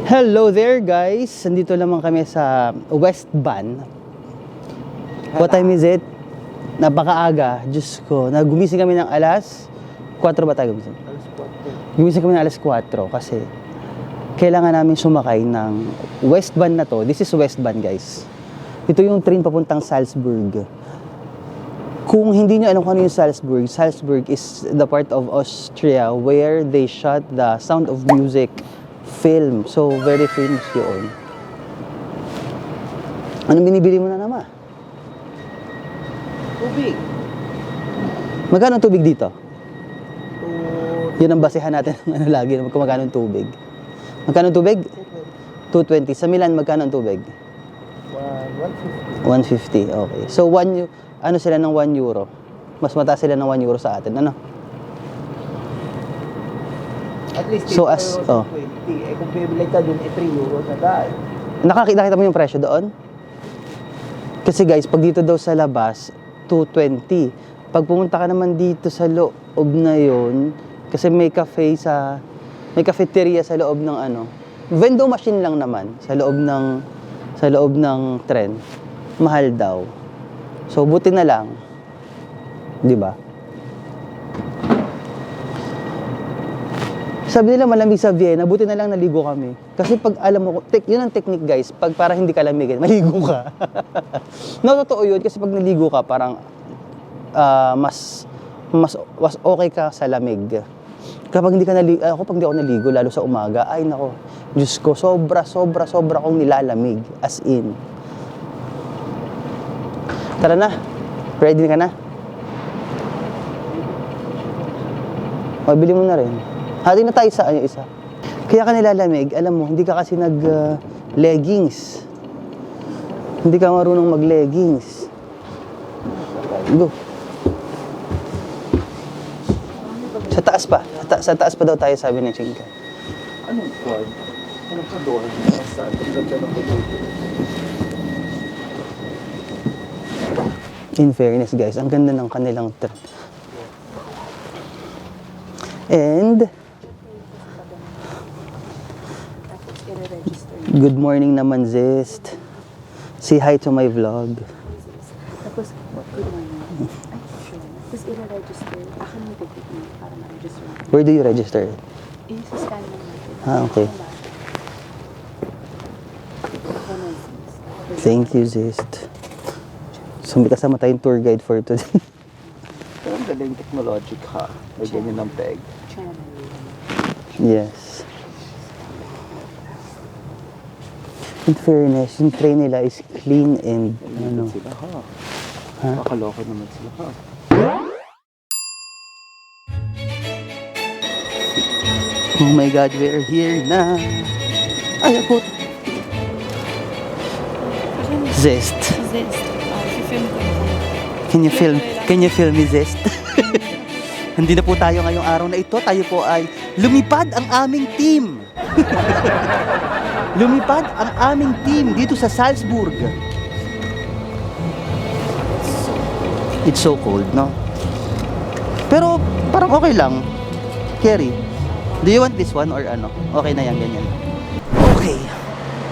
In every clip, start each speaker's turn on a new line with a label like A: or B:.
A: Hello there guys! Nandito naman kami sa West Ban. What time is it? Napakaaga. Diyos ko. Nagumising kami ng alas 4 ba tayo gumising?
B: Alas 4.
A: Gumising kami ng alas 4 kasi kailangan namin sumakay ng West Ban na to. This is West Ban guys. Ito yung train papuntang Salzburg. Kung hindi nyo alam kung ano yung Salzburg, Salzburg is the part of Austria where they shot the Sound of Music film. So, very famous yun. Anong binibili mo na naman?
B: Tubig.
A: Magkano ang tubig dito? Yun ang basehan natin ng ano lagi, kung magkano ang tubig. Magkano ang tubig? 220. Sa Milan, magkano ang tubig? 150. Okay. So, ano sila ng 1 euro? Mas mataas sila ng 1 euro sa atin. Ano?
B: At least
A: So,
B: 20. Kung bibili ka dun, 3 euro na dahil.
A: Nakita mo yung presyo doon? Kasi guys, pag dito daw sa labas, 220. Pag pumunta ka naman dito sa loob na yon, kasi may cafeteria sa loob ng ano, vending machine lang naman sa loob ng tren. Mahal daw. So buti na lang, 'di ba? Sabi nila malamig sa Vienna, buti na lang naligo kami. Kasi pag alam mo, yun ang technique guys, pag para hindi ka lamigin, maligo ka. No, totoo yun, kasi pag naligo ka, parang mas okay ka sa lamig. Kapag hindi ka naligo, pag hindi ako naligo, lalo sa umaga, ay nako, Diyos ko, sobra akong nilalamig, as in. Tara na, ready ka na? Mabili mo na rin. Hati na tayo sa isa. Kaya ka nilalamig, alam mo, hindi ka kasi leggings. Hindi ka marunong mag-leggings. Go. Sa taas pa. Sa taas pa daw tayo, sabi ni Chinka.
B: Anong quad? Anong kador? Saan? Ganda ng pagkakas.
A: In fairness guys, ang ganda ng kanilang trend. And good morning naman, Zest. Say hi to my vlog.
C: Tapos, good morning. Ay, sure. Tapos, i-register. Ako na mag-click mo para ma-register.
A: Where do you register?
C: I-scan lang natin.
A: Okay. Thank you, Zest. So, may kasama tayong tour guide for today.
B: Pero ang galing technologic ha. May ganyan ng peg.
A: Yes. In fairness, yung train nila is clean and ano.
B: Sila ha.
A: Ha?
B: Makaloko naman sila ha.
A: Oh my God, we're here na. Ay, ako. Zest. Can you film me, Zest? Hindi na po tayo ngayong araw na ito. Tayo po ay lumipad ang aming team. Lumipad ang aming team dito sa Salzburg. It's so cold, no? Pero parang okay lang. Kerry, do you want this one or ano? Okay na yan, ganyan. Okay.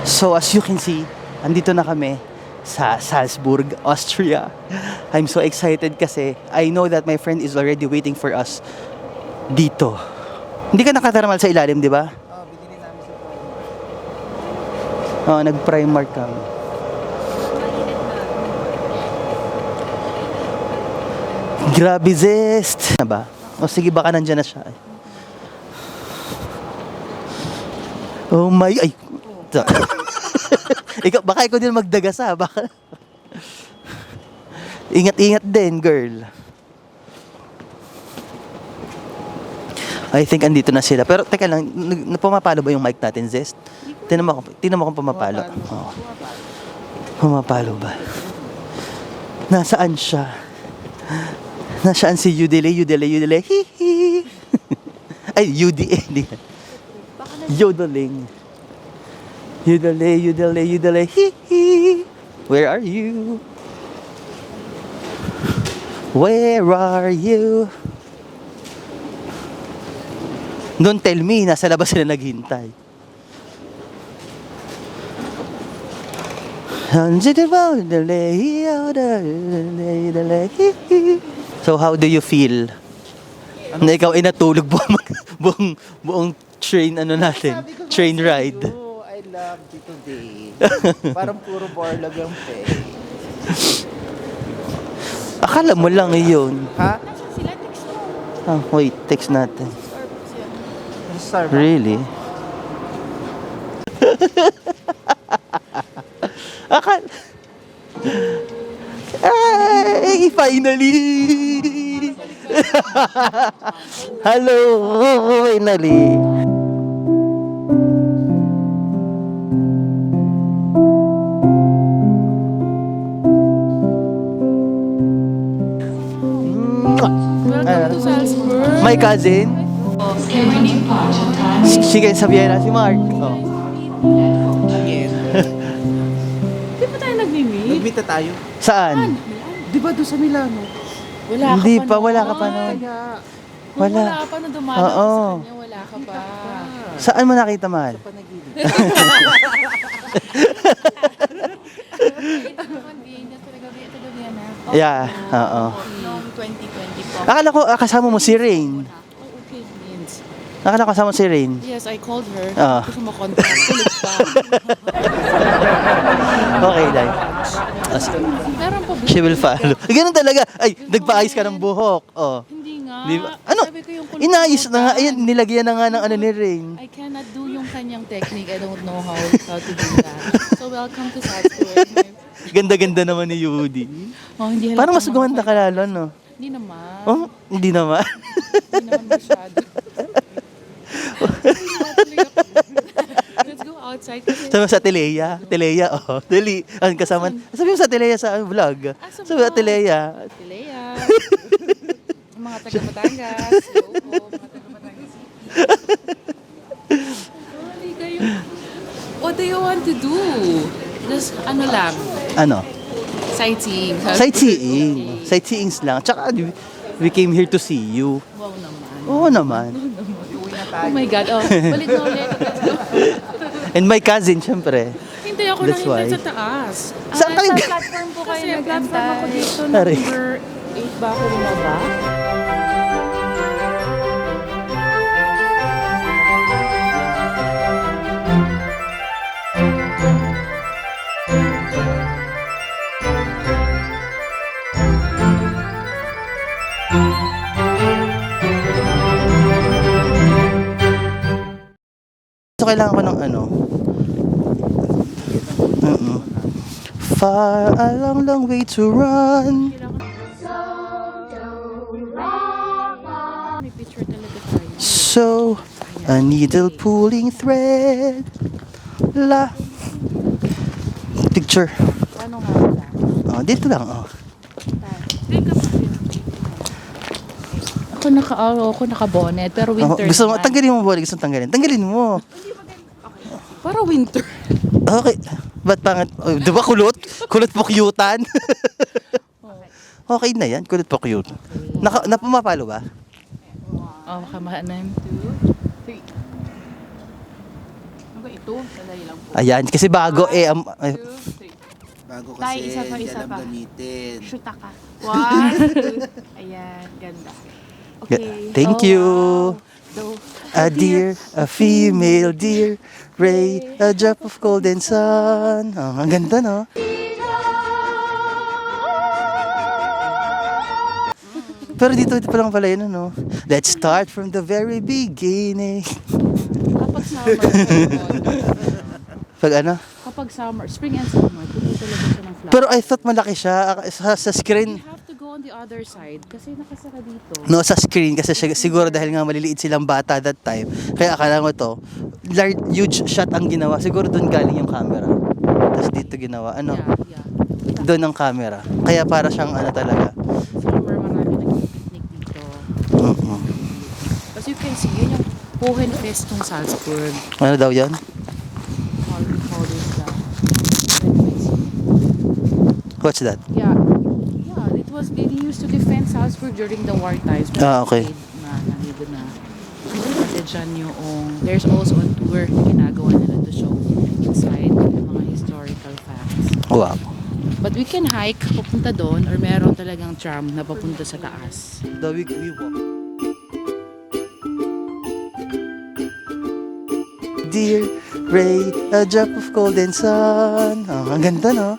A: So as you can see, andito na kami sa Salzburg, Austria. I'm so excited kasi I know that my friend is already waiting for us dito. Hindi ka nakataramal sa ilalim, di ba?
B: Bigyan namin sa
A: Nag-Primark kami. Grabe, Zest! Na ba? O sige, baka nandyan na siya. Oh my... Ay! Baka ikaw din magdagasa. Baka... Ingat-ingat din, girl. I think andito na sila. Pero teka lang, pumapalo ba yung mic natin, Zest? Tinan mo kung pumapalo. Oh. Pumapalo ba? Nasaan siya? Nasaan si Udele? Hihi. Ay, UDA. Yodeling. Udele. Hihi. Where are you? Where are you? Don't tell me, nasa labas sila naghintay. So how do you feel? Na ikaw ay natulog buong train ano natin, train ride.
B: I love you today. Parang puro borlog ang pay.
A: Akala mo lang yun.
B: Ha?
C: Sila text mo.
A: Ah, wait, text natin.
B: Starbucks.
A: Really? Akala... Ay, finally! Hello, finally!
C: Welcome to Salzburg.
A: My cousin, sige, sabihin na si Mark. Oh.
B: Again.
C: Di ba tayo nag-meet?
B: Nag-meet na tayo.
A: Saan?
B: Di ba doon sa Milano?
C: Wala
A: Hindi
C: ka
A: pa,
C: nun.
A: wala ka pa nun.
B: Kaya,
A: Wala.
C: Wala ka pa nung dumalaw
A: Oo.
C: ka sa kanya. Wala ka pa.
A: Saan mo nakita, mahal?
B: panaginip.
C: Ito naman din. Ito gabi na.
A: Yeah, oo.
C: Noong 2020 po.
A: Akala ko kasama mo si Rain.
C: Oh, okay, means.
A: Akala ko kasama mo si Rain.
C: Yes, I called her.
A: Ah.
C: Gusto mo contact. Tulog pa.
A: Okay, dai.
C: Meron po.
A: She will follow. Ganun talaga. Ay, nagpaayos ka ng buhok. Oh.
C: Hindi nga.
A: Di ba? Ano?
C: Sabi ko yung kulot
A: Inayos
C: mo
A: na nga.
C: na.
A: Ayan, nilagyan na nga ng ano ni Rain.
C: I cannot do yung kanyang technique. I don't know how to do that. So, welcome to Salzburg.
A: Ganda-ganda naman ni Yudi.
C: Oh, hindi
A: Parang mas
C: halata
A: gumanda
C: mga-
A: ka lalo, no?
C: Hindi naman.
A: Oh, hindi naman.
C: Hindi naman masyado. Let's go outside kasi
A: Sabi mo sa Teleya. Teleya, oh. Dali. Ang kasama. Sabi mo sa Teleya sa vlog.
C: sa
A: Sabi mo sa
C: vlog.
A: Teleya.
C: Pilea. Yung mga taga Batangas. Hello po, mga taga Batangas. Hindi kayo. What do you want to do? Just ano lang,
A: Ano?
C: sightseeing.
A: Sightseeing. Sightseeings lang. Tsaka, we came here to see you.
C: Wow naman.
A: Oo naman.
C: Oh my God. Oh, balik na ulit. Let's go.
A: And my cousin, syempre.
C: Hindi ako
A: That's
C: nang
A: why.
C: sa taas.
A: Saan kayo?
C: Sa platform po kayo
D: Kasi
C: platform ako dito.
A: Pare.
C: Number 8 ba ako lumaba?
A: So, kailangan ko ng ano. Far a long, long way to run.
C: May picture talaga tayo.
A: So, a needle pulling thread. La. Picture.
C: Paano nga wala?
A: Oh, dito lang, oh.
C: Ako naka-bonnet, pero
A: Oh,
C: winter
A: gusto mo,
C: naman.
A: tanggalin mo ba? Gusto mo tanggalin? Tanggalin mo.
C: Para winter.
A: Okay. Ba't pangit? Oh, di ba kulot? Kulot po cute-an? Okay na yan. Kulot po cute. Napumapalo ba?
C: Oh, kamahanan. 2, 3. Ano ba ito? Salay lang po.
A: Ayan. Kasi bago eh.
C: 2, 3.
B: Bago
C: Tay,
B: kasi,
C: isa pa,
B: hindi
C: isa
B: alam
C: pa.
B: gamitin.
C: Shoot ka. 1, 2. Ayan, ganda. Okay.
A: Thank
C: Oh,
A: you.
C: wow.
A: A deer, a female deer, ray, a drop of golden sun. Oh, ang ganda, no? Pero dito pa lang pala yun, no? Let's start from the very beginning.
C: Kapag summer,
A: Pag ano?
C: kapag summer, spring and summer, puno talaga siya ng flowers.
A: Pero I thought malaki siya sa screen.
C: You have to go on the other side kasi nakasara dito.
A: No, sa screen kasi siguro dahil nga maliliit silang bata that time. Kaya akala mo to, huge shot ang ginawa. Siguro doon galing yung camera. Tapos dito ginawa. Ano?
C: Yeah.
A: Doon ang camera. Kaya para siyang ano talaga.
C: Summer, marami nag-picnic dito. As you can see, yun yung Hohen Fest ng Salzburg.
A: Ano daw yan?
C: How is that?
A: What's that?
C: Yeah, it was, they used to defend Salzburg during the war times.
A: Ah, okay.
C: Nandito na. Kasi dyan yung, there's also a tour na ginagawa nila to show inside yung mga historical facts.
A: Wow.
C: But we can hike papunta doon or meron talagang tram na papunta sa taas.
A: The week we walk. Dear Ray, a drop of golden sun. Oh, ang ganda, no?